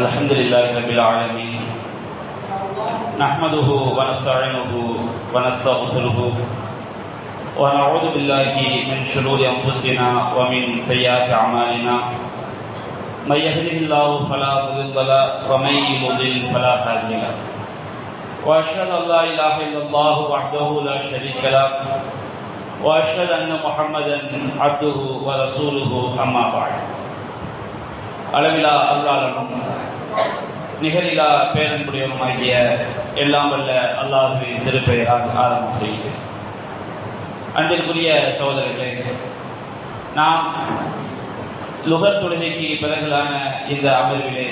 الحمد لله رب العالمين نحمده ونستعينه ونستغفره ونعوذ بالله من شرور أنفسنا ومن سيئات أعمالنا من يهده الله فلا مضل له ومن يضلل فلا هادي له وأشهد أن لا إله إلا الله وحده لا شريك له وأشهد أن محمدا عبده ورسوله أما بعد அளவிலா அல்லாஹ்வும் நிகரிலா பேரன்புடையவனுமாகிய எல்லாம் வல்ல அல்லாஹ்வின் திருப்பெயரால் ஆரம்பம் செய்கிறேன். அன்பிற்குரிய சகோதரர்களே, நாம் லுகர் தொழுகைக்கு பிறகுதான இந்த அமர்விலே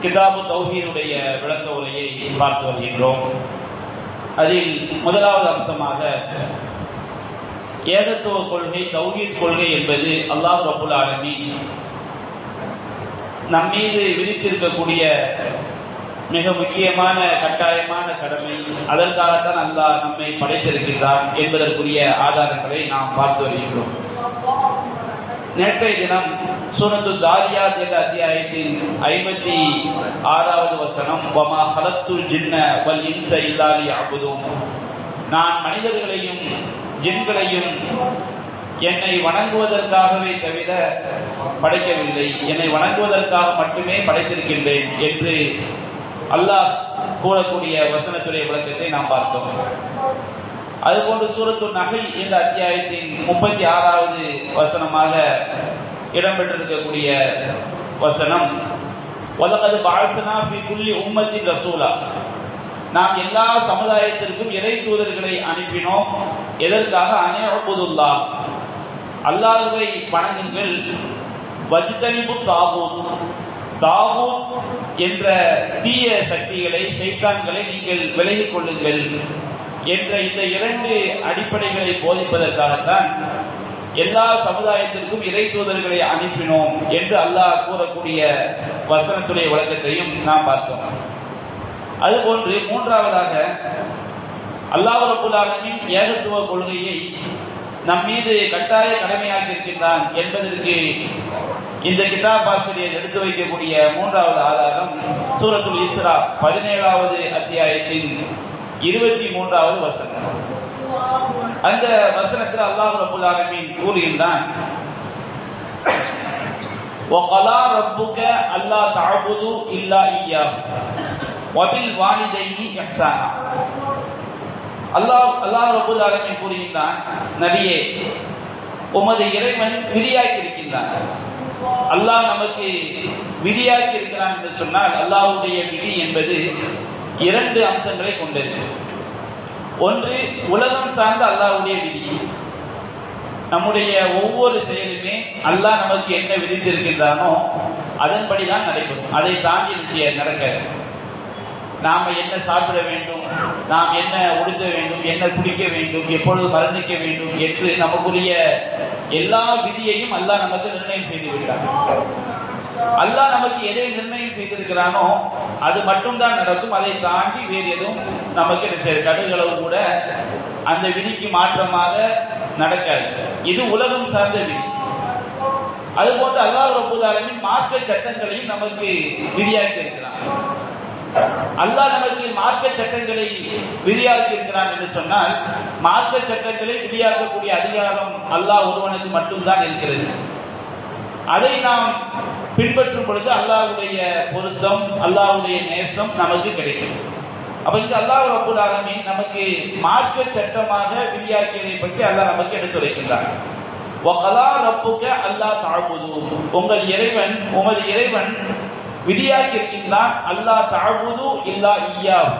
கிதாபு தௌஹீதுடைய விளக்க உரையை பார்த்து வருகின்றோம். அதில் முதலாவது அம்சமாக ஏகத்துவ கொள்கை, தௌஹீத் கொள்கை என்பது அல்லாஹ் ரப்புல் ஆலமீன் நம் மீது விதித்திருக்கக்கூடிய மிக முக்கியமான கட்டாயமான கடமை. அதற்காகத்தான் அல்லாஹ் நம்மை படைத்திருக்கின்றான் என்பதற்குரிய ஆதாரங்களை நாம் பார்த்து வருகின்றோம். நேற்றைய தினம் சூரத்து தாரியாத் என்ற அத்தியாயத்தின் 56வது வசனம், வமா ஹலத்துல் ஜின்ன வல் இன்ஸ இல்லா லியஅ்புதூன், நான் மனிதர்களையும் ஜின்களையும் என்னை வணங்குவதற்காகவே தவிர படைக்கவில்லை, என்னை வணங்குவதற்காக மட்டுமே படைத்திருக்கின்றேன் என்று அல்லாஹ் கூறக்கூடிய வசனத்துடைய விளக்கத்தை நாம் பார்த்தோம். அதுபோன்று சூரத்து நஹல் என்ற அத்தியாயத்தின் 36வது வசனமாக இடம்பெற்றிருக்கக்கூடிய வசனம், வலகத் பஅத்னா ஃபீ குல்லி உம்மத்தின் ரசூலா, நாம் எல்லா சமுதாயத்திற்கும் இறை தூதர்களை அனுப்பினோம். எதற்காக? அன்இஅ்புதுல்லாஹ், அல்லாஹ்வை வணங்குங்கள். வஜ்தனிபு தாகூத், தாகூத் என்ற தீய சக்திகளை, ஷைத்தான்களை நீங்கள் விலகிக் கொள்ளுங்கள் என்ற இந்த இரண்டு அடிப்படைகளை போதிப்பதற்காகத்தான் எல்லா சமுதாயத்திற்கும் இறை தூதர்களை அனுப்பினோம் என்று அல்லாஹ் கூறக்கூடிய வசனத்துடைய விளக்கத்தையும் நாம் பார்த்தோம். அதுபோன்று மூன்றாவதாக அல்லாஹ் ரப்புல் ஆலமீன் ஏகத்துவ கொள்கையை நம் மீது கட்டாய கடமையாக்கி இருக்கின்றான் என்பதற்கு இந்த கிதாப் ஆசிரியர் எடுத்து வைக்கக்கூடிய மூன்றாவது ஆதாரம் சூரத்துல் இஸ்ரா 17வது அத்தியாயத்தின் 23வது வசனம். அந்த வசனத்தில் அல்லாஹ் ரப்புல் ஆலமீன் கூறுகின்றான், வகலா ரப்புக அல்லா தஅபுது இல்லா இய்யாஹு வபில் வாலிதைனி இஹ்சானா. அல்லாஹ் ரப்புல் ஆலமீன் கூறுகின்றான், நபியே, உமது இறைவன் விதியாக்கி இருக்கின்றான். அல்லாஹ் நமக்கு விதியாக்கி இருக்கிறான் என்று சொன்னால், அல்லாஹ்வுடைய விதி என்பது இரண்டு அம்சங்களை கொண்டது. ஒன்று உலகம் சார்ந்த அல்லாஹ்வுடைய விதி. நம்முடைய ஒவ்வொரு செயலுமே அல்லாஹ் நமக்கு என்ன விதித்திருக்கின்றானோ அதன்படிதான் நடைபெறும். அதை தாண்டி நடக்காது. நாம் என்ன சாப்பிட வேண்டும், நாம் என்ன உடுத்த வேண்டும், என்ன குடிக்க வேண்டும், எப்பொழுது மரணிக்க வேண்டும் என்று நமக்குரிய எல்லா விதியையும் அல்லாஹ் நமக்கு நிர்ணயம் செய்து விட்டார். அல்லாஹ் நமக்கு எதை நிர்ணயம் செய்திருக்கிறானோ அது மட்டும்தான் நடக்கும். அதை தாண்டி வேறு எதுவும் நமக்கு கடுகளவு கூட அந்த விதிக்கு மாற்றமாக நடக்காது. இது உலகம் சார்ந்த விதி. அதுபோன்று அல்லாஹ் ரப்பல் ஆலமீன் மார்க்க சட்டங்களையும் நமக்கு விதியாக்கி இருக்கிறான். அல்லாஹ் நமக்கு மார்க்க சட்டங்களை விதியாக்கி இருக்கிறான் என்று சொன்னால், மார்க்க சட்டங்களை விதியாக்கக்கூடிய அதிகாரம் அல்லாஹ் ஒருவனுக்கு மட்டும்தான் இருக்கிறது. அதை நாம் பின்பற்றும் பொழுது அல்லாஹ்வுடைய பொருத்தம், அல்லாஹ்வுடைய நேசம் நமக்கு கிடைக்கும். அப்ப இந்த அல்லாஹ் ரப்பல் ஆலமீன் நமக்கு மார்க்க சட்டமாக விதியாக்கியதை பற்றி அல்லாஹ் நமக்கு எடுத்துரைக்கின்றான். வகலா ரப்புக அல்லா தஅபுது, உங்கள் இறைவன், உமது இறைவன் விதியாக்கி இருக்கின்றான். அல்லாஹ் தஅபுது இல்லா இய்யாஹு,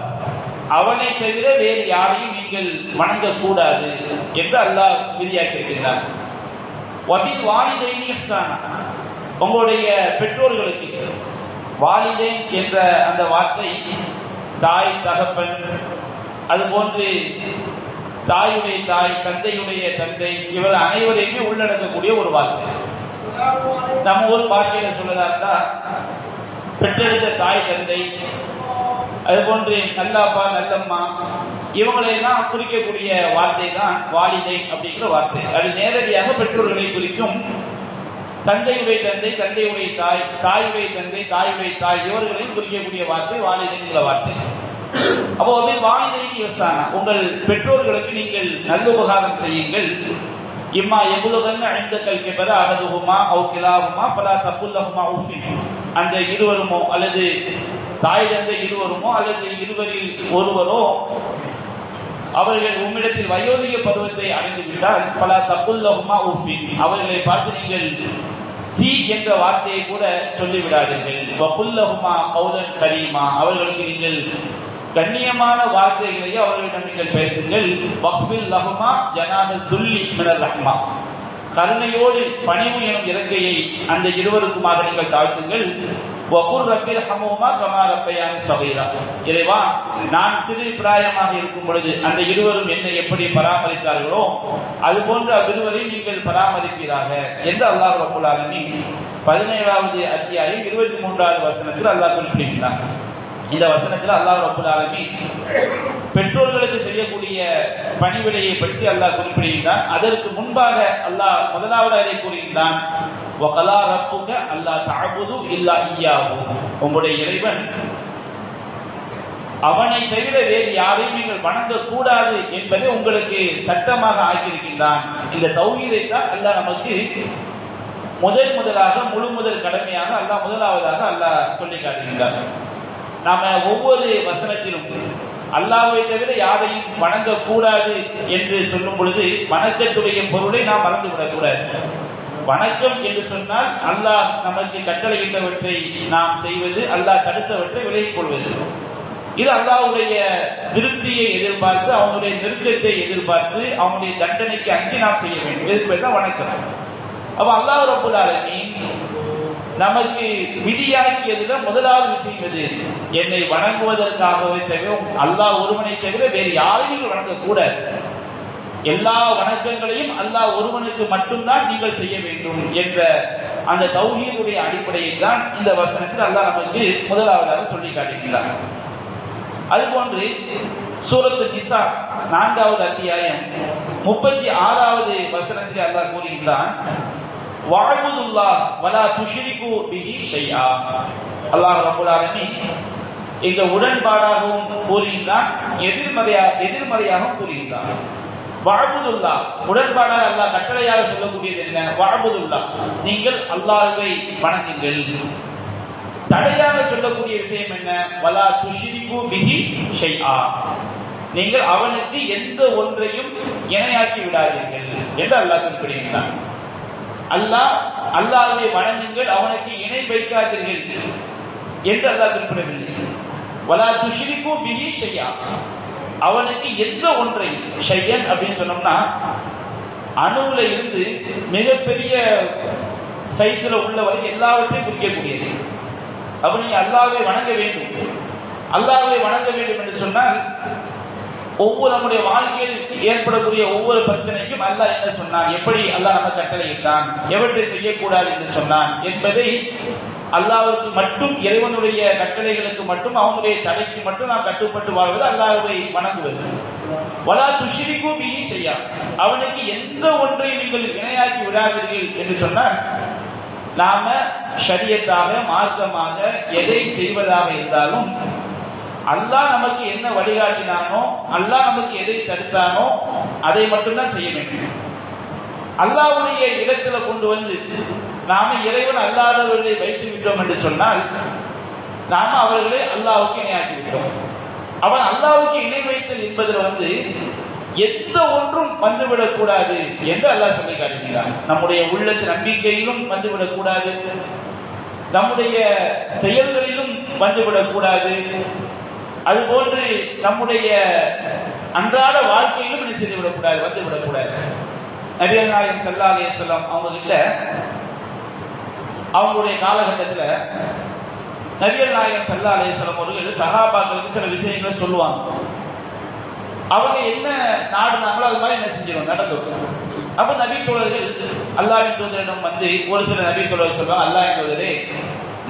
அவனை தவிர வேறு யாரையும் நீங்கள் வணங்கக்கூடாது என்று அல்லாஹ் விதியாக்கி இருக்கின்றான். வபில் வாலிதைனி இஹ்சானா, உங்களுடைய பெற்றோர்களுக்கு, வாலிதைன் என்ற அந்த வார்த்தை தாய், தகப்பன், அதுபோன்று தாயுடைய தாய், தந்தையுடைய தந்தை, இவர் அனைவரையுமே உள்ளடக்கக்கூடிய ஒரு வார்த்தை. நம்ம ஊர் பாஷையில சொல்லதா இருந்தா பெற்றெடுத்த தாய், தந்தை, அதுபோன்று நல்லாப்பா, நல்லம்மா, இவங்களையெல்லாம் குறிக்கக்கூடிய வார்த்தை தான் வாலிதை அப்படிங்கிற வார்த்தை. அது நேரடியாக பெற்றோர்களை குறிக்கும். தந்தையுடைய தந்தை, தந்தையுடைய தாய், தாயுடைய தந்தை, தாயுடைய தாய், இவர்களையும் குறிக்கக்கூடிய வார்த்தை வாலிதைங்கிற வார்த்தை. அப்போ வாலிதைக்கு யோசானா, உங்கள் பெற்றோர்களுக்கு நீங்கள் நல்ல உபகாரம் செய்யுங்கள். இம்மா எவ்வளவுன்னு அழிந்தக்கல் கிபர அகதுகுமா அவுக்கிலாகுமா பலா தப்புல்லகுமா உஃபின், அந்த இருவருமோ அல்லது தாய் தந்தை இருவருமோ அல்லது இருவரில் ஒருவரோ அவர்கள் உம்மிடத்தில் வயோதிக பருவத்தை அடைந்து விட்டால் பலா தப்புல்லகுமா உஃபின், அவர்களை பார்த்து நீங்கள் சி என்ற வார்த்தையை கூட சொல்லிவிடாதீர்கள். வகுல்லகுமா கௌலன் கரீமா, அவர்களுக்கு நீங்கள் கண்ணியமான வார்த்தைகளையோ அவர்களிடம் நீங்கள் பேசுங்கள். வக்ஃபில் லஹுமா ஜனாஹல் துல்லி மினர் ரஹ்மா, கருணையோடு பணிவு எனும் இறக்கையை அந்த இருவருக்குமாக நீங்கள் தாழ்த்துங்கள். வகுர் ரப்பில் ஹமுமா கமா ரப்பயானி சகீரா, இறைவா நான் சிறு பிராயமாக இருக்கும் பொழுது அந்த இருவரும் என்னை எப்படி பராமரித்தார்களோ அதுபோன்று அவ்விருவரை நீங்கள் பராமரிப்பீராக என்று அல்லாஹ் ரப்பல் ஆலமீன் 17வது அத்தியாயம் 23வது வசனத்தில் அல்லாஹ் குறிப்பிடுகிறார். இந்த வசனத்தில் அல்லாஹ் ரப்பல் ஆலமீன் பெற்றோர்களுக்கு செய்யக்கூடிய பணிவிடையை பற்றி அல்லாஹ் குறிப்பிடுகிறான். அதற்கு முன்பாக அல்லாஹ் முதலாவது அதை கூறுகிறான், வகலா ரப்புக அல்லா தஅபுது இல்லா இய்யாஹு, உங்களுடைய இறைவன் அவனை தவிர வேறு யாரையும் நீங்கள் வணங்கக்கூடாது என்பதை உங்களுக்கு சட்டமாக ஆக்கியிருக்கின்றான். இந்த தௌஹீதை தான் அல்லாஹ் நமக்கு முதலாக முதல் கடமையாக அல்லாஹ் முதலாவதாக அல்லாஹ் சொல்லி காட்டுகின்றார். நாம ஒவ்வொரு வசனத்திலும் அல்லாஹ்வை தவிர யாரையும் வணங்கக்கூடாது என்று சொல்லும் பொழுது வணக்கத்துடைய பொருளை நாம் மறந்துவிடக்கூடாது. வணக்கம் என்று சொன்னால் அல்லாஹ் நமக்கு கட்டளையிட்டவற்றை நாம் செய்வது, அல்லாஹ் தடுத்தவற்றை விலகிக் கொள்வது. இது அல்லாஹ்வுடைய திருப்தியை எதிர்பார்த்து, அவனுடைய நெருக்கத்தை எதிர்பார்த்து, அவனுடைய தண்டனைக்கு அஞ்சி நாம் செய்ய வேண்டும். இதுக்கு பேர் தான் வணக்கம். அப்ப அல்லாஹ் ரப்பல் ஆலமீன் நமக்கு விதியாக்கியதுல முதலாவது விஷயம் எது? என்னை வணங்குவதற்காகவே தவிர அல்லாஹ் ஒருவனை தவிர வேறு யாரையும் வணங்கக்கூடாது. எல்லா வணக்கங்களையும் அல்லாஹ் ஒருவனுக்கு மட்டும்தான் நீங்கள் செய்ய வேண்டும் என்ற அந்த தௌஹீதுடைய அடிப்படையில் தான் இந்த வசனத்தில் அல்லாஹ் நமக்கு முதலாவதாக சொல்லி காட்டுகிறார். அதுபோன்று சூரத்து நிசா 4வது அத்தியாயம் 36வது வசனத்தில் அல்லாஹ் கூறுகிறான், வஅபுதுல்லாஹ் வலா துஷ்ரிகு பிஹி ஷைஆ. அல்லாஹ் ரப்பல் ஆலமீன் இந்த உடன்பாடாகவும் கூறுகிறான், எதிர்மறையாகவும் கூறுகிறான். வஅபுதுல்லாஹ் உடன்பாடாக அல்லாஹ் கட்டளையாக சொல்லக்கூடியது என்ன? வஅபுதுல்லாஹ், நீங்கள் அல்லாஹ்வை வணங்குங்கள். தடையாக சொல்லக்கூடிய விஷயம் என்ன? வலா துஷ்ரிகு பிஹி ஷைஆ, நீங்கள் அவனுக்கு எந்த ஒன்றையும் இணையாக்கி விடாதீர்கள் என்று அல்லாஹ் குறிப்பிடுகிறான். அல்லாஹ்வை வணங்குங்கள், அவனுக்கு இணை வைக்காதீர்கள் என்று அல்லாஹ் குறிப்பிடவில்லை. வலா துஷ்ரிகு பிஹி ஷைஆ, அவனுக்கு எந்த ஒன்றை, ஷையன் அப்படின்னு சொன்னோம்னா அணுவுல இருந்து மிகப்பெரிய சைஸ்ல உள்ள வரைக்கும் எல்லாவற்றையும் குறிக்கக்கூடியது. அப்ப நீங்க அல்லாஹ்வை வணங்க வேண்டும். அல்லாஹ்வை வணங்க வேண்டும் என்று சொன்னால் ஒவ்வொரு நம்முடைய வாழ்க்கையில் ஏற்படக்கூடிய ஒவ்வொரு பிரச்சனைக்கும் அல்லாஹ் என்ன சொன்னான், எப்படி அல்லாஹ் நம்ம கட்டளையிட்டான், எவற்றை செய்யக்கூடாது என்று சொன்னான் என்பதை அல்லாஹ்வுக்கு மட்டும், இறைவனுடைய கட்டளைகளுக்கு மட்டும், அவனுடைய தடைக்கு மட்டும் நாம் கட்டுப்பட்டு வாழ்வது அல்லாஹ்வை வணங்குவது. வலா துஷ்ரிகு பிஹி ஷைஆ, அவனுக்கு எந்த ஒன்றை நீங்கள் இணையாக்கி விடாதீர்கள் என்று சொன்னால் நாம ஷரியத்தாக மார்க்கமாக எதை செய்வதாக இருந்தாலும் அல்லாஹ் நமக்கு என்ன வழிகாட்டினானோ, அல்லாஹ் நமக்கு எதை தடுத்தானோ அதை மட்டும்தான் செய்ய வேண்டும். அல்லாஹ்வுடைய இடத்துல கொண்டு வந்து நாம இறைவன் அல்லாதவர்களை வைத்து விட்டோம் என்று சொன்னால் நாம அவர்களை அல்லாஹ்வுக்கு இணையாக்கி விட்டோம். அவன் அல்லாஹ்வுக்கு இணை வைத்தல் என்பதில் எந்த ஒன்றும் வந்துவிடக்கூடாது என்று அல்லாஹ் சொல்லி காட்டுகிறான். நம்முடைய உள்ளத்து நம்பிக்கையிலும் வந்துவிடக்கூடாது, நம்முடைய செயல்களிலும் வந்துவிடக்கூடாது, அதுபோன்று நம்முடைய அன்றாட வாழ்க்கையிலும் என்ன செய்துவிடக்கூடாது, வந்துவிடக்கூடாது. நபிகள் நாயகம் ஸல்லல்லாஹு அலைஹி வஸல்லம் அவங்க கிட்ட அவங்களுடைய காலகட்டத்தில் நபிகள் நாயகம் ஸல்லல்லாஹு அலைஹி வஸல்லம் அவர்கள் சஹாபாக்களுக்கு சில விஷயங்களை சொல்லுவாங்க. அவங்க என்ன நாடுனாங்களோ அது மாதிரி என்ன செஞ்சிடும், நடக்கும். அப்ப நபி தோழர்கள் அல்லாஹ்வின் தூதரிடம் வந்து ஒரு சில நபி தோழர்கள் சொல்லுவாங்க, அல்லாஹ்வின் தூதரே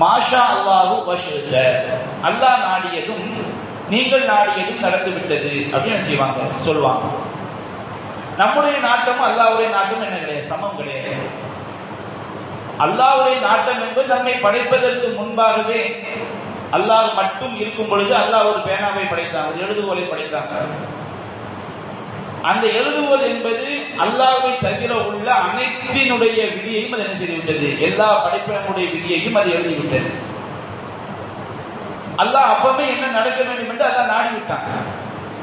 மாஷா அல்லாஹு வஷத, அல்லாஹ் நாடியதும் நீங்கள் நாடியதும் நடந்து விட்டது அப்படின்னு செய்வாங்க, சொல்லுவாங்க. நம்முடைய நாட்டமும் அல்லாஹ்வுடைய நாட்டமும் என்ன கிடையாது, சமம் கிடையாது. அல்லாஹ்வுடைய நாட்டம் என்பது நம்மை படைப்பதற்கு முன்பாகவே அல்லாஹ் மட்டும் இருக்கும் பொழுது அல்லாஹ் ஒரு பேனாவை படைத்தான், ஒரு எழுதுகோலை படைத்தான். அந்த எழுதுகோல் என்பது அல்லாஹ்வை தவிர உள்ள அனைத்தினுடைய விதியையும் அது என்ன செய்துவிட்டது, எல்லா படைப்பினுடைய விதியையும் அது எழுதிவிட்டது. அல்லாஹ் அப்பவே என்ன நடக்க வேண்டும் என்று அல்லாஹ் நாடிவிட்டான்.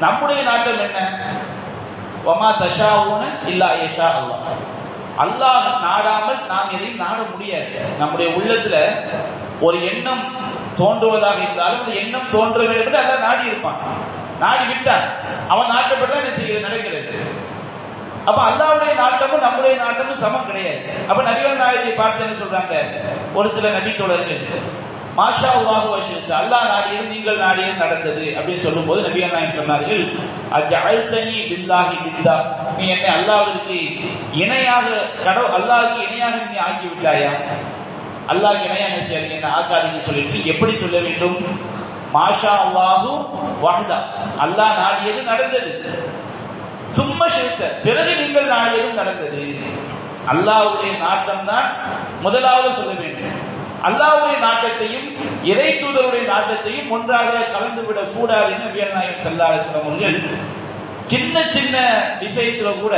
நம்முடைய நாட்டம் என்ன? வமா தஷாஊன இல்லா யஷா அல்லாஹ். அல்லாஹ் நாடாமல் நாம் எதையும் நாட முடியாது. நம்முடைய உள்ளத்துல ஒரு எண்ணம் தோன்றுவதாக இருந்தாலும் அந்த எண்ணம் தோன்ற வேண்டும் என்று அல்லாஹ் நாடி இருப்பான். நாடி விட்டான், அவன் நாட்டப்பட்டு என்ன செய்கிறது, நடக்கிறது. அப்ப அல்லாஹ்வுடைய நாட்டமும் நம்முடைய நாட்டமும் சமம் கிடையாது. அப்ப நபிகள் நாயகத்தை பார்த்து என்ன சொல்றாங்க, ஒரு சில நபி தோழர்கள் மாஷா அல்லாஹு வஷித்த, அல்லாஹ் நாடியது நீங்கள் நாடியது நடந்தது அப்படின்னு சொல்லும்போது நபிகள் நாயகம் சொன்னார்கள், அஜஅல்தனி பில்லாஹி பில்லா, நீ என்னை அல்லாஹ்விற்கு இணையாக அல்லாஹ்வுக்கு இணையாக நீ ஆக்கி விட்டாயா, அல்லாஹ்வுக்கு இணையாக செய்ய என்ன ஆக்காதீங்க சொல்லிட்டு எப்படி சொல்ல வேண்டும்? மாஷா அல்லாஹு வஹ்தா, அல்லாஹ் நாடியது நடந்தது. சும்மா ஷிர்க, பிறகு நீங்கள் நாடியதும் நடந்தது. அல்லாஹ்வுடைய நாட்டம் தான் முதலாவது சொல்ல வேண்டும். அல்லாஹ்வுடைய நாட்டத்தையும் இறை தூதருடைய நாட்டத்தையும் ஒன்றாக கலந்துவிடக் கூடாது என்று நபிகள் நாயகம் ஸல்லல்லாஹு அலைஹி வஸல்லம் அவர்கள் சின்ன சின்ன விஷயத்துல கூட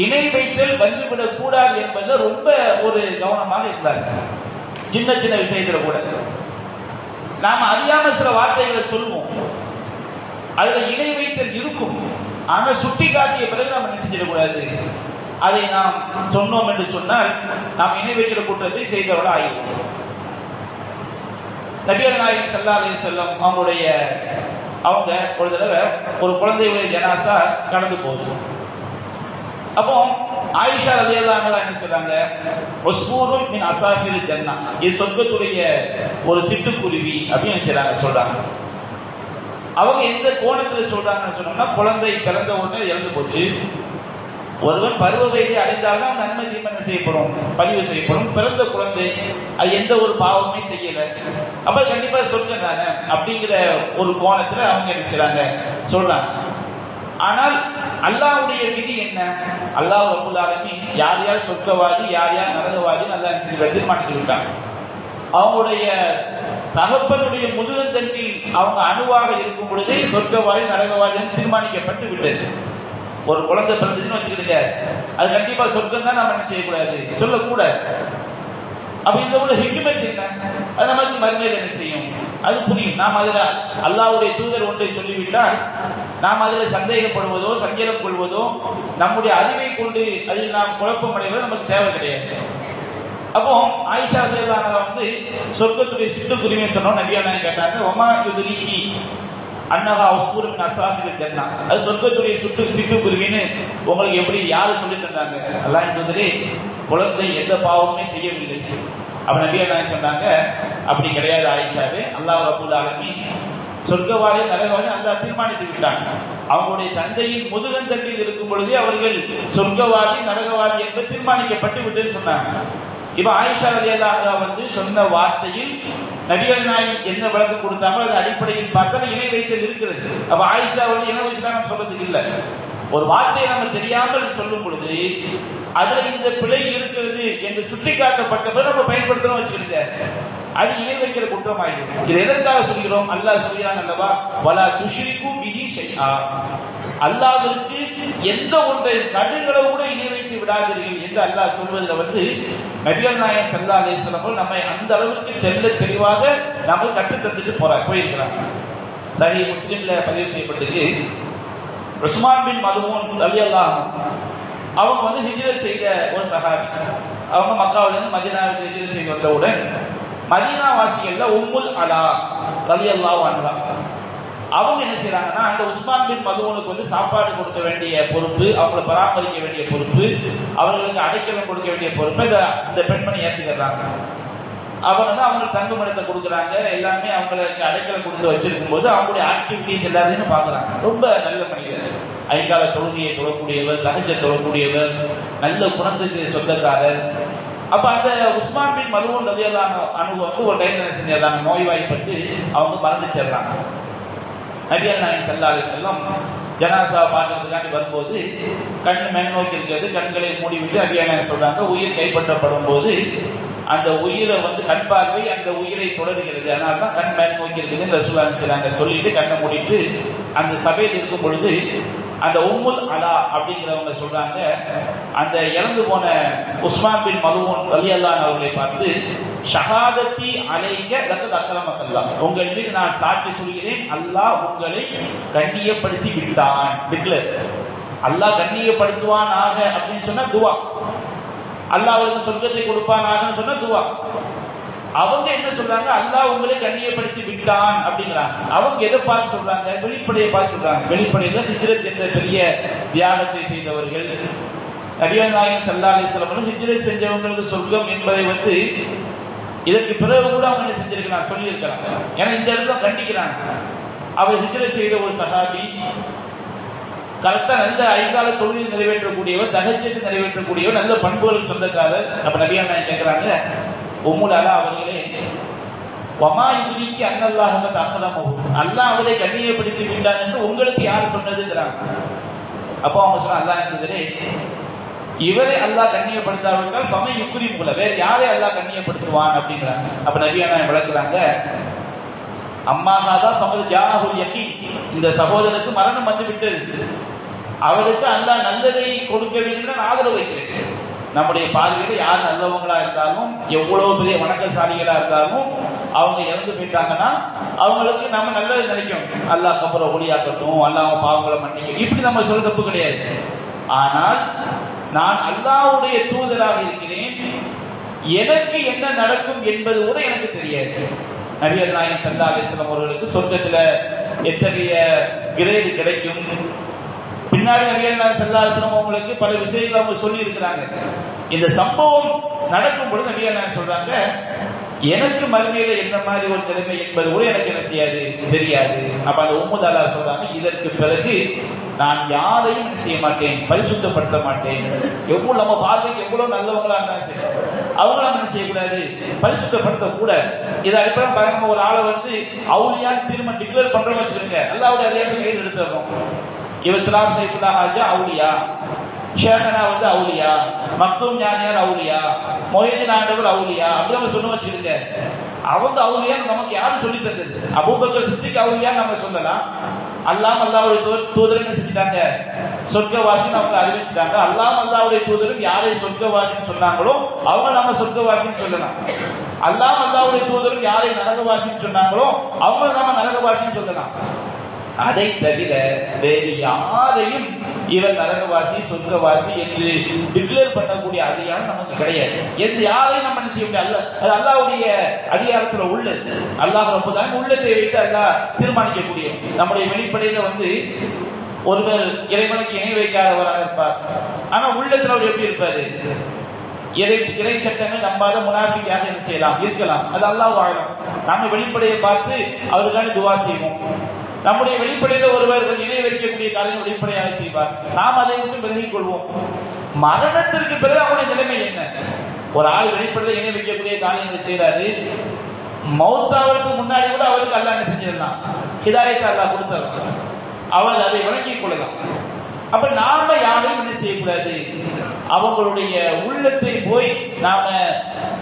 இணை வைத்தல் வந்துவிடக் கூடாது என்பது ரொம்ப ஒரு கவனமாக இருந்தார்கள். சின்ன சின்ன விஷயத்துல கூட நாம அறியாம சில வார்த்தைகளை சொல்லுவோம், அதுல இணை வைத்தல் இருக்கும். ஆனா சுட்டி காட்டிய பிறகு நாம் என்ன செஞ்சிடக்கூடாது, அதை நாம் சொன்னோம் என்று சொன்னால் நாம் இணை வைக்கிற குற்றத்தை செய்தவர்கள் ஆகிவிடும். நபிகள் நாயகம் ஸல்லல்லாஹு அலைஹி வஸல்லம் அவங்க ஒரு தடவை ஒரு குழந்தையுடைய ஜனாசா கடந்து போகுது. அப்போ ஆயிஷா ரலியல்லாஹு அன்ஹா என்ன சொல்றாங்க, உஸ்பூருன் மின் அசாஃபில் ஜன்னா, இது சொர்க்கத்துடைய ஒரு சிட்டுக்குருவி அப்படின்னு சொல்றாங்க. அவங்க எந்த கோணத்தில் சொல்றாங்கன்னு சொன்னோம்னா, குழந்தை பிறந்த உடனே இறந்து போச்சு, ஒருவன் பருவ வயதை அடைந்தால்தான் நன்மை தீமை செய்யப்படும், பதிவு செய்யப்படும். பிறந்த குழந்தை அது எந்த ஒரு பாவமே செய்யல, அப்ப கண்டிப்பா சொர்க்கம் தானே அப்படிங்கிற ஒரு கோணத்துல அவங்க என்ன செய்றாங்க சொல்றாங்க. ஆனால் அல்லாஹ்வுடைய விதி என்ன? அல்லாஹ் ரப்பல் ஆலமீன் யார் யார் சொர்க்கவாதி யார் யார் நரகவாதி அல்லாஹ் தீர்மானித்து விட்டாங்க. அவங்களுடைய தகப்பனுடைய முதுகந்தண்டில் அவங்க அணுவாக இருக்கும் பொழுது சொர்க்கவாதி நரகவாதி தீர்மானிக்கப்பட்டு விட்டது. ஒரு குழந்தை பிறந்துச்சுன்னு வச்சுக்கிடுங்க, அது கண்டிப்பா சொர்க்கம் தான் நம்ம என்ன செய்யக்கூடாது, சொல்லக்கூடாது. அப்ப இந்த உள்ள ஹிக்மத் என்ன, அது நமக்கு மறுமையில் என்ன செய்யும், அது புரியும். நாம் அதில் அல்லாஹ்வுடைய தூதர் ஒன்றை சொல்லிவிட்டால் நாம் அதில் சந்தேகப்படுவதோ சஞ்சலம் கொள்வதோ நம்முடைய அறிவை கொண்டு அதில் நாம் குழப்பம் அடைவதோ நமக்கு தேவை கிடையாது. அப்போ ஆயிஷா ரலியல்லாஹு அன்ஹா சொர்க்கத்துடைய சிட்டுக்குருவியை சொன்னோம். நபியா நாயகம் கேட்டாங்க, ஒமா யுத்ரிகி அன்னஹா உஸ்பூருன் மின் அஸ்ஃபாஃபில் ஜன்னா, அது சொர்க்கத்துடைய சிட்டுக்குருவின்னு உங்களுக்கு எப்படி யாரு சொல்லி தந்தாங்க? அல்லாஹ் தூதரே, குழந்தை எந்த பாவமுமே செய்யவில்லை. அப்ப நபியா நாயகம் சொன்னாங்க, அப்படி கிடையாது ஆயிஷாவே, அல்லாஹ் ரப்பல் ஆலமீன் சொர்க்கவாதி நரகவாதி அல்லாஹ் தீர்மானித்து விட்டாங்க. அவங்களுடைய தந்தையின் முதுகந்தண்டில் இருக்கும் பொழுதே அவர்கள் சொர்க்கவாதி நரகவாதி என்று தீர்மானிக்கப்பட்டு விட்டு சொன்னாங்க. இப்ப ஆயிஷா ரலியல்லாஹு அன்ஹா சொன்ன வார்த்தையில் நபிகள் நாயகம் என்ன விளக்கம் கொடுத்தாங்களோ அது அடிப்படையில் பார்த்தா இணை வைத்தல் இருக்கிறது. அப்ப ஆயிஷா இணை வச்சுதான் சொல்றதுக்கு இல்லை. ஒரு வார்த்தையை நம்ம தெரியாமல் சொல்லும் பொழுது அதுல இந்த பிழை இருக்கிறது என்று சுட்டி காட்டப்பட்ட பிறகு நம்ம பயன்படுத்தணும் வச்சுக்கிட்டு அது இணை வைக்கிற குற்றமாயிடும். இது எதற்காக சொல்கிறோம்? அல்லாஹ் சொல்கிறான் அல்லவா, வலா துஷ்ரிகு பிஹி ஷைஆ, அல்லாஹ்விற்கு எந்த ஒன்றை கடுகளை கூட இணை வைத்து விடாதீர்கள் என்று அல்லாஹ் சொல்வதில் நபிகள் நாயகம் ஸல்லல்லாஹு அலைஹி வஸல்லம் நம்மை அந்த அளவுக்கு தெளிவாக நம்ம கற்றுத் தந்துட்டு போயிருக்கிறாங்க. சஹீஹ் முஸ்லிம்ல பதிவு செய்யப்பட்டிருக்கு, உஸ்மான் பின் மதுஊன் ரலியல்லாஹு அன்ஹு அவங்க ஹிஜ்ரத் செய்த ஒரு சஹாபி. அவங்க மக்காவிலிருந்து மதீனாவுக்கு ஹிஜ்ரத் செய்து வந்தவுடன் மதீனா வாசிகள்ல உம்முல் அலா ரலியல்லாஹு அன்ஹா அவங்க என்ன செய்யறாங்கன்னா, அந்த உஸ்மான் பின் மதுஊனுக்கு சாப்பாடு கொடுக்க வேண்டிய பொறுப்பு, அவங்களை பராமரிக்க வேண்டிய பொறுப்பு, அவர்களுக்கு அடைக்கலம் கொடுக்க வேண்டிய பொறுப்பை இந்த பெண்மணி ஏற்றுக்கிறாங்க. அவங்க அவங்களுக்கு தங்குமிடத்தை கொடுக்குறாங்க, எல்லாமே அவங்களுக்கு அடைக்கலம் கொடுத்து வச்சிருக்கும் போது அவங்களுடைய ஆக்டிவிட்டிஸ் எல்லாத்தையும் பாக்குறாங்க. ரொம்ப நல்ல மனிதர், ஐங்கால தொழுகையை தொழக்கூடியவர், தஹஜ்ஜத் தொழக்கூடியவர், நல்ல குணத்துக்கு சொந்தக்காரர். அப்ப அந்த உஸ்மான் பின் மதுஊன் ரலியல்லாஹு அன்ஹு ஒரு டைம் என்ன செஞ்சாங்க, நோய்வாய்ப்பட்டு அவங்க மறந்து செல்றாங்க. நபிகள் நாயகம் ஸல்லல்லாஹு அலைஹி வஸல்லம் ஜனாசா பார்க்கறதுக்காண்டி வரும்போது கண் மேல் நோக்கி இருக்கிறது, கண்களை மூடிவிட்டு அபியான சொல்றாங்க. உயிர் கைப்பற்றப்படும் போது அந்த உயிரை கண் பார்வை அந்த உயிரை தொடர்கிறது, அதனால தான் கண் மேல் நோக்கி இருக்குதுன்னு ரசூலுல்லாஹி செய்றாங்க. சொல்லிட்டு கண்ணை மூடிட்டு அந்த சபையில் இருக்கும் பொழுது அந்த உம்முல் அலா அப்படிங்கிறவங்க சொல்றாங்க, அந்த இறந்து போன உஸ்மான் பின் மலூன் ரலியல்லாஹு அவர்களை பார்த்து, ஷஹாதத்தி அலைக லக்கத் அக்ரமக்கல்லாஹ், உங்கள் மீது நான் சாட்சி சொல்கிறேன், அல்லாஹ் உங்களை கண்ணியப்படுத்தி விட்டான். டிக்ளேர், அல்லாஹ் கண்ணியப்படுத்துவானாக அப்படின்னு சொன்னா துவா, அல்லாஹ் அவருக்கு சொர்க்கத்தை கொடுப்பானாக சொன்னா துவா. அவங்க என்ன சொல்றாங்க, அல்லாஹ் உங்களை கண்ணியப்படுத்தி விட்டான் அப்படிங்கிறாங்க. அவங்க எதை பார்த்து சொல்றாங்க, வெளிப்படையை பார்த்து சொல்றாங்க. வெளிப்படையில ஹிஜ்ரத் என்ற பெரிய தியாகத்தை செய்தவர்கள், நபிகள் நாயகம் ஸல்லல்லாஹு அலைஹி வஸல்லம் ஹிஜ்ரத் செஞ்சவங்களுக்கு சொர்க்கம் என்பதை இதற்கு பிறகு கூட அவங்க என்ன செஞ்சிருக்கிறாங்க, சொல்லியிருக்கிறாங்க. ஏன்னா இந்த இடத்துல கண்டிக்கிறாங்க. அவர் ஹிஜ்ரத் செய்த ஒரு சஹாபி, கரெக்டா நல்ல ஐந்தால தொழில் நிறைவேற்றக்கூடியவர், தஹஜ்ஜத் நிறைவேற்றக்கூடியவர், நல்ல பண்புகளுக்கு சொந்தக்காரர். அப்ப நபிகள் நாயகம் கேட்கிறாங்க, உம்முல் அலா அவர்களே, வமா யுத்ரிகி அன்னல்லாஹ கத் அக்ரமஹு, அல்லாஹ் அவரை கண்ணியப்படுத்தி விட்டான் என்று உங்களுக்கு யார் சொன்னதுங்கிறாங்க. அப்போ அவங்க சொன்னாங்க, அல்லாஹ் என்பதே இவரை அல்லாஹ் கண்ணியப்படுத்தாவிட்டால் ஃபமை யுக்ரிமுஹு, வேற யாரை அல்லாஹ் கண்ணியப்படுத்துவான் அப்படிங்கிறாங்க. அப்ப நபிகள் நாயகம் விளக்குறாங்க, அம்மாஹாதா ஃபமத் ஜாஅஹுல் யகீன், இந்த சகோதரருக்கு மரணம் வந்து விட்டது, அவருக்கு அல்லாஹ் நல்லதை கொடுக்க வேண்டும் என்று ஆதரவு வைக்கிறேன். நம்முடைய பார்வையில் யார் நல்லவங்களா இருந்தாலும், எவ்வளவு பெரிய வணக்கசாலிகளா இருந்தாலும், அவங்க இறந்து போயிட்டாங்கன்னா அவங்களுக்கு நம்ம நல்லது நினைக்கும், அல்லாஹ் கபரை ஒளியாக்கட்டும், அல்லாஹ் பாவங்களை மன்னிக்கும், இப்படி நம்ம சொல்ல தப்பு கிடையாது. ஆனால் நான் அல்லாஹ்வுடைய தூதராக இருக்கிறேன், எனக்கு என்ன நடக்கும் என்பது கூட எனக்கு தெரியாது. நபிகள் நாயகம் ஸல்லல்லாஹு அலைஹி வஸல்லம் அவர்களுக்கு சொர்க்கத்துல எத்தகைய கிரேடு கிடைக்கும், பின்னாடி நபிகள் நாயகம் ஸல்லல்லாஹு அலைஹி வஸல்லம் அவங்களுக்கு பல விஷயங்களை அவங்க சொல்லி இருக்கிறாங்க. இந்த சம்பவம் நடக்கும் பொழுது நபிகள் நாயகம் சொல்றாங்க, எனக்கு மறுமையில என்ன மாதிரி ஒரு நிலைமை என்பது கூட எனக்கு என்ன செய்யாது, தெரியாது. அப்ப அந்த உம்மு அலா சொல்றாங்க, இதற்கு பிறகு நான் யாரையும் என்ன செய்ய மாட்டேன், பரிசுத்தப்படுத்த மாட்டேன். எவ்வளவு நம்ம பார்வைக்கு எவ்வளவு நல்லவங்களா இருந்தாலும் சரி, அவங்க நம்ம என்ன செய்யக்கூடாது, பரிசுத்தப்படுத்த கூட. இதை அடிப்படை பாருங்க, ஒரு ஆளை அவுலியான்னு திரும்ப டிக்ளேர் பண்றோம்னு வச்சிருங்க, அல்லாஹ்வுடைய அதே கையில் எடுத்துறோம். இவர் திலாவத் செய்யக்கூடிய ஹாஜா அவுலியா, ஷேகனா அவுலியா, மக்தூம் ஞானியார் அவுலியா, மொஹிதீன் ஆண்டவர் அவுலியா, அப்படி நம்ம சொல்ல வச்சிருக்க. அவங்க அவுலியா நமக்கு யாரும் சொல்லி தந்தது? அபூபக்கர் சித்திக் அவுலியா நம்ம சொல்லலாம். அல்லாஹ்வுடைய தூதர் என்ன செஞ்சிட்டாங்க, சொர்க்கவாசி அவங்க அறிவிச்சிட்டாங்க. அல்லாஹ்வுடைய தூதரும் யாரை சொர்க்கவாசின்னு சொன்னாங்களோ அவங்க நம்ம சொர்க்கவாசின்னு சொல்லலாம். அல்லாஹ்வுடைய தூதரும் யாரை நரகவாசின்னு சொன்னாங்களோ அவங்க நம்ம நரகவாசின்னு சொல்லலாம். அதை தவிர வேறு யாரையும் இவர் நரகவாசி சொர்க்கவாசி என்று டிக்ளேர் பண்ணக்கூடிய அதிகாரம் நமக்கு கிடையாது. எந்த யாரையும் நம்ம என்ன செய்ய முடியாது, அது அல்லாஹ்வுடைய அதிகாரத்துல உள்ளது. அல்லாஹ் ரப்பல் ஆலமீன் உள்ளத்தை வைத்து அல்லாஹ் தீர்மானிக்கக்கூடிய. நம்முடைய வெளிப்படையில ஒருவர் இறைவனுக்கு இணை வைக்காதவராக இருப்பார், ஆனா உள்ளத்துல அவர் எப்படி இருப்பாரு, இறை சட்டங்கள் நம்பாத முனாஃபிக்காக என்ன செய்யலாம், இருக்கலாம். அது அல்லாஹ் வாழும். நம்ம வெளிப்படையை பார்த்து அவருக்கான துவா செய்வோம். நம்முடைய வெளிப்படையில ஒருவர் இணை வைக்கக்கூடிய காரியங்கள் வெளிப்படையாக செய்வார், நாம் அதை விட்டு விலகிக் கொள்வோம். மரணத்திற்கு பிறகு அவருடைய நிலைமை என்ன? ஒரு ஆள் வெளிப்படையில இணை வைக்கக்கூடிய காரியங்களை செய்யறாரு, மௌத்தாவதற்கு முன்னாடி கூட அவருக்கு அல்லாஹ் என்ன செஞ்சிடலாம், ஹிதாயத்தை அல்லாஹ் கொடுத்துடலாம், அவர் அதை விளங்கிக் கொள்ளலாம். அப்ப நாம யாரையும் என்ன செய்யக்கூடாது, அவங்களுடைய உள்ளத்தை போய் நாம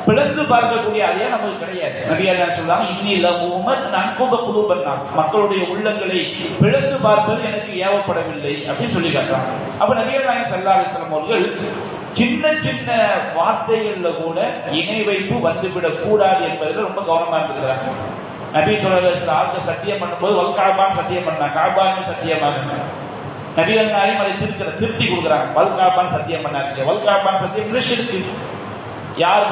பிளந்து பார்க்கக்கூடிய அதே நமக்கு கிடையாது. நபிகள் சொல்றாங்க, இன்னில முஹம்மத் நன்குப குலூபன் நாஸ், மக்களுடைய உள்ளங்களை பிளந்து பார்ப்பது எனக்கு ஏவப்படவில்லை அப்படின்னு சொல்லி காட்டுறாங்க. அப்ப நபிகள் நாயகம் ஸல்லல்லாஹு அலைஹி வஸல்லம் அவர்கள் சின்ன சின்ன வார்த்தைகள்ல கூட இணை வைப்பு வந்துவிடக் கூடாது என்பதில் ரொம்ப கவனமா இருந்திருக்கிறாங்க. நபி ஸல்லல்லாஹு சத்தியம் பண்ணும்போது வல்காபான் சத்தியம் பண்ணாங்க, காபான்னு சத்தியமாக. நபிகள் நாயகம் அதை திருத்தி கொடுக்குறாங்க, வல்காபான் சத்தியம் பண்ணாங்க. வல்காபான் சத்தியம் ஷிர்க். யார்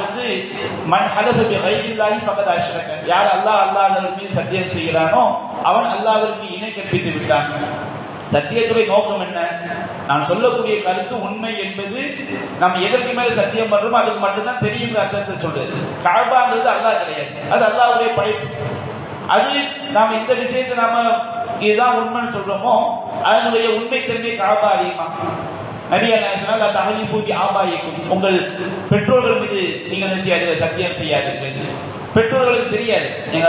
மன் ஹலஃப பிகைரில்லாஹி ஃபகத் அஷ்ரக, யார் அல்லாஹ்வின் மீது சத்தியம் செய்கிறானோ அவன் அல்லாஹ்விற்கு இணை கற்பித்து விட்டான். சத்தியத்துடைய நோக்கம் என்ன? நான் சொல்லக்கூடிய கருத்து உண்மை என்பது நம்ம எதற்கு மேல சத்தியம் பண்றோமோ அதுக்கு மட்டும்தான் தெரியுங்கிற அர்த்தத்தை சொல்றது. காபாங்கிறது அல்லாஹ் கிடையாது, அது அல்லாஹ்வுடைய படைப்பு. அது நாம் இந்த விஷயத்தை நாம இதுதான் உண்மைன்னு சொல்றோமோ அதனுடைய உண்மை தன்மை காபா அதிகமா. நபிகள் சொன்னால் தஹலீஃபு பி ஆபாயிக்கும், உங்கள் பெற்றோர்கள் மீது நீங்கள் சத்தியம் செய்யாதீர்கள். பெற்றோர்களுக்கு தெரியாது. எங்க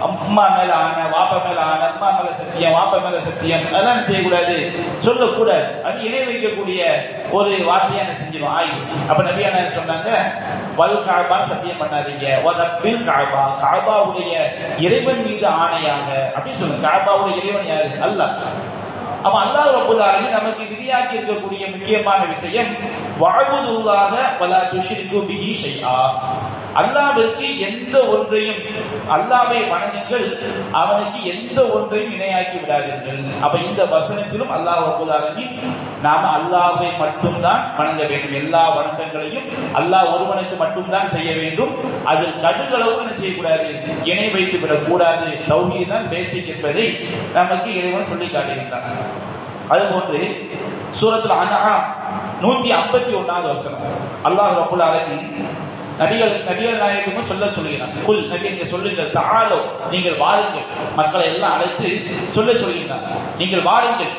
அம்மா மேல ஆன, வாப்பா மேல ஆன, அம்மா மேல சத்தியம், வாப்பா மேல சத்தியம், அதெல்லாம் செய்யக்கூடாது, சொல்லக்கூடாது. அது இணை வைக்கக்கூடிய ஒரு வார்த்தையா செஞ்சிடும் ஆய்வு. அப்ப நபியான சொன்னாங்க, வல் காபா சத்தியம் பண்ணாதீங்க, வதபில் காபா, காபாவுடைய இறைவன் மீது ஆணையாக அப்படின்னு சொல்லுங்க. காபாவுடைய இறைவன் யாரு? அல்லாஹ். அப்ப அல்லாஹ் ரப்பல் ஆலமீன் நமக்கு விதியாக்கி இருக்கக்கூடிய முக்கியமான விஷயம் வஅபுதுல்லாஹ வலா துஷ்ரிகு பிஹி ஷைஆ. அல்லாஹ்விற்கு எந்த ஒன்றையும், அல்லாஹ்வை வணங்குங்கள், அவனுக்கு எந்த ஒன்றையும் இணையாக்கி விடாதீர்கள். அப்ப இந்த வசனத்திலும் அல்லாஹ் ரப்பல் ஆலமீன் நாம அல்லாஹ்வை மட்டும்தான் வணங்க வேண்டும். எல்லா வணக்கங்களையும் அல்லாஹ் ஒருவனுக்கு மட்டும்தான் செய்ய வேண்டும். அதில் கடுகளவு என்ன செய்யக்கூடாது, இணை வைத்து விடக்கூடாது. தௌஹீத் தான் பேசிக் என்பதை நமக்கு இறைவன் சொல்லி காட்டுகின்றான். அதுபோன்று சூரத்துல் அன்ஆம் 151வது வசனம் அல்லாஹ் ரப்பல் ஆலமீன் நபிகள் நாயகமும் சொல்லுகிறார். குல், நபி நீங்க சொல்லுங்கள், தஆலோ, நீங்கள் வாருங்கள், மக்களை எல்லாம் அழைத்து சொல்லுகிறார், நீங்கள் வாருங்கள்,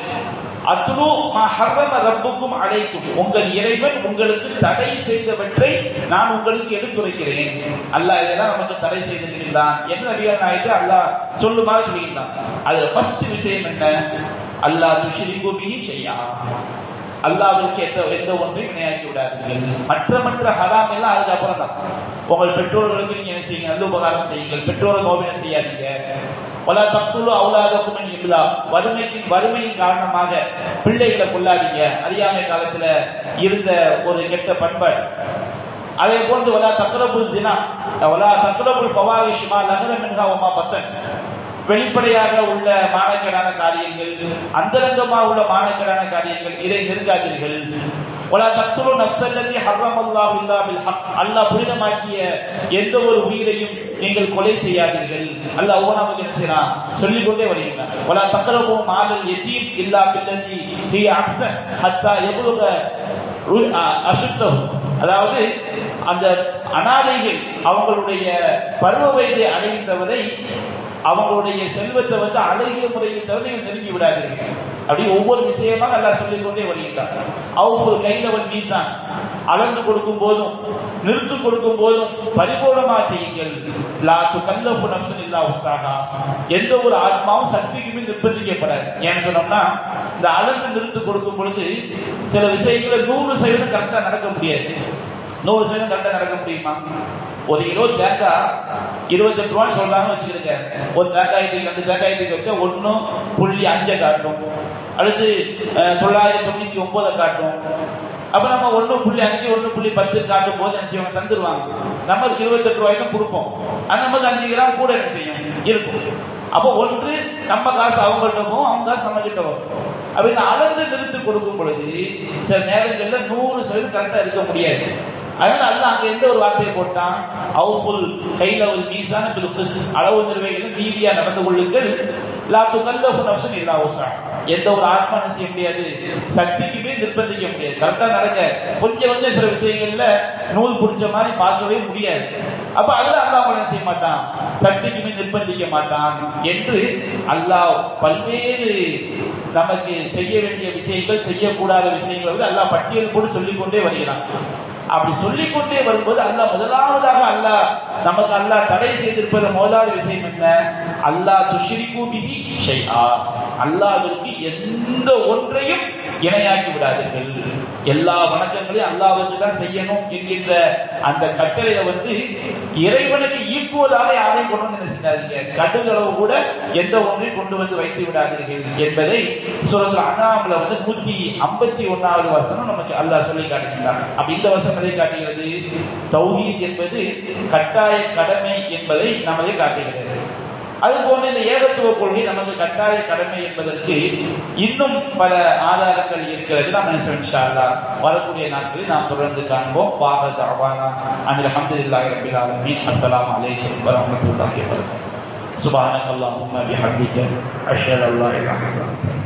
அத்லு மா ஹர்ரம ரப்புக்கும் அலைக்கும், உங்கள் இறைவன் உங்களுக்கு தடை செய்தவற்றை நான் உங்களுக்கு எடுத்துரைக்கிறேன். அல்லாஹ் இதெல்லாம் நமக்கு தடை செய்திருக்கிறான் என்று நபிகள் நாயகத்தை அல்லாஹ் சொல்லுமாறு சொல்லுகிறான். அதுல ஃபர்ஸ்ட் விஷயம் என்ன? அல்லாஹ் துஷ்ரிகு பிஹி ஷைஆ, அல்லாஹ்விற்கு எந்த ஒன்றையும் இணையாக்கி விடாதீர்கள். மற்ற ஹராம் எல்லாம் அதுக்கப்புறம் தான். உங்கள் பெற்றோர்களுக்கு நீங்க என்ன செய்யுங்க, நல்ல உபகாரம் செய்யுங்கள், பெற்றோர்கள் நோவினை செய்யாதீங்க. வலா தக்துலு அவுலாதக்கும் மின் இம்லாக், வறுமையின் காரணமாக பிள்ளைகளை கொல்லாதீங்க. அறியாமை காலத்துல இருந்த ஒரு கெட்ட பண்பாடு. அதே போன்று வலா தக்ரபுல் ஸினா வலா தக்ரபுல் ஃபவாஹிஷ் மா லஹர மின்ஹா வமா பத்தன், வெளிப்படையாக உள்ள மானக்கேடான காரியங்கள், அந்தரங்கமாக உள்ள மானக்கேடான காரியங்கள், இதை நெருங்காதீர்கள். வலா தக்துலு நஃப்ஸல்லதி ஹர்ரமல்லாஹு இல்லா பில் ஹக், அல்லாஹ் புனிதமாக்கிய எந்த ஒரு உயிரையும் நீங்கள் கொலை செய்யாதீர்கள். அல்லாஹ் நமக்கு என்ன செய்யறான், சொல்லிக் கொண்டே வருகிறான். வலா தக்ரபு மாலல் யதீம் இல்லா பில்லதி ஹிய அஹ்ஸன் ஹத்தா யபுலுக அஷுத்தஹு, அதாவது அந்த அனாதைகள் அவங்களுடைய பருவ வயதை அடைகின்றவரை அவங்களுடைய செல்வத்தை அழகிய முறையில் தவிர நெருங்கி விடாதீர்கள். அப்படி ஒவ்வொரு விஷயமாக அல்லாஹ் சொல்லிக் கொண்டே வருகின்றார். அவுஃபுல் கைல வல் மீசான், அளந்து கொடுக்கும் போதும் நிறுத்து கொடுக்கும் போதும் பரிபூர்ணமாக செய்யுங்கள். லா துகல்லஃபு நஃப்ஸுன் இல்லா உஸ்ஸாஹா, எந்த ஒரு ஆத்மாவும் சக்திக்குமே நிர்பந்திக்கப்படாது. ஏன்னு சொன்னோம்னா, இந்த அளந்து நிறுத்து கொடுக்கும் பொழுது சில விஷயங்களை 100% கரெக்டா நடக்க முடியாது. 100% கரெக்டா நடக்க முடியுமா? ஒரு கிலோ தேங்காய் 28 ரூபான்னு சொல்றாங்கன்னு வச்சுருக்க, ஒரு தேங்காயத்துக்கு 2 தேங்காயத்துக்கு வச்சா 1.5 காட்டும், அடுத்து 999 காட்டும். அப்ப நம்ம 1.5 1.10 காட்டும் போது என்ன செய்வாங்க, தந்துருவாங்க. நம்ம 28 ரூபாய்க்கு கொடுப்போம். அந்த மாதிரி 5 கிராம் கூட என்ன செய்யும், இருக்கும். அப்போ ஒன்று நம்ம காசு அவங்கள்ட்ட போகும், அவங்க காசு நம்ம கிட்ட வரும். அப்படின்னு அளந்து நிறுத்து கொடுக்கும் பொழுது சில நேரங்கள்ல 100% கரெக்டா இருக்க முடியாது. அதனால அல்லாஹ் அங்க எந்த ஒரு வார்த்தையை போட்டான், அவுஃபுல் கைலவல் மீசான் பில் கிஸ்த், அளவு நிர்வகிகள் நீதியா நடந்து கொள்ளுங்கள். லா துகல்லஃபு நஃப்ஸுன் இல்லா உஸ்ஸா, எந்த ஒரு ஆத்மா செய்ய முடியாது, சக்திக்குமே நிர்பந்திக்க முடியாது. கரெக்டா நடங்க. கொஞ்சம் சில விஷயங்கள்ல நூல் புடிச்ச மாதிரி பார்க்கவே முடியாது. அப்ப அல்லாஹ் அவங்களை செய்ய மாட்டான், சக்திக்குமே நிர்பந்திக்க மாட்டான் என்று அல்லாஹ் பல்வேறு நமக்கு செய்ய வேண்டிய விஷயங்கள், செய்யக்கூடாத விஷயங்கள் அல்லாஹ் பட்டியல் போட்டு சொல்லிக்கொண்டே வருகிறான். அப்படி சொல்லிக்கொண்டே வரும்போது அல்லாஹ் முதலாவதாக அல்லாஹ் தடை செய்திருப்பது முதலாவது விஷயம் என்ன? அல்லாஹ் துஷ்ரிகு பிஹி ஷைஆ, அல்லாஹ்விற்கு எந்த ஒன்றையும் இணையாக்கி விடாதீர்கள். எல்லா வணக்கங்களையும் அல்லாஹ்வுக்கு தான் செய்யணும் என்கின்ற அந்த கட்டளையை இறைவனுக்கு ஈக்குவலாக யாரையும் கொண்டு வந்து நினைச்சாதீங்க, கடுகளவு கூட எந்த ஒன்றையும் கொண்டு வந்து வைத்து விடாதீர்கள் என்பதை சூரத்துல் அன்ஆம்ல 151வது வசனம் நமக்கு அல்லாஹ் சொல்லி காட்டுகிறார். அப்ப இந்த வசனம் எதை காட்டுகிறது? தௌஹீத் என்பது கட்டாய கடமை என்பதை நமக்கு காட்டுகிறது. அதுபோன்ற இந்த ஏகத்துவ கொள்கை நமக்கு கட்டாய கடமை என்பதற்கு இன்னும் பல ஆதாரங்கள் இருக்கிறது. நாம் இன்ஷா அல்லாஹ் வரக்கூடிய நாட்களில் நாம் தொடர்ந்து காண்போம். வாஹ தஅவானா அனில் ஹம்துலில்லாஹி ரப்பில் ஆலமீன். அஸ்ஸலாமு அலைக்கும் வரஹ்மத்துல்லாஹி வபரகாத்துஹு. சுப்ஹானக்கல்லாஹும்ம பிஹம்திக அஷ்ஹது அல்லா இலாஹா இல்லா அன்த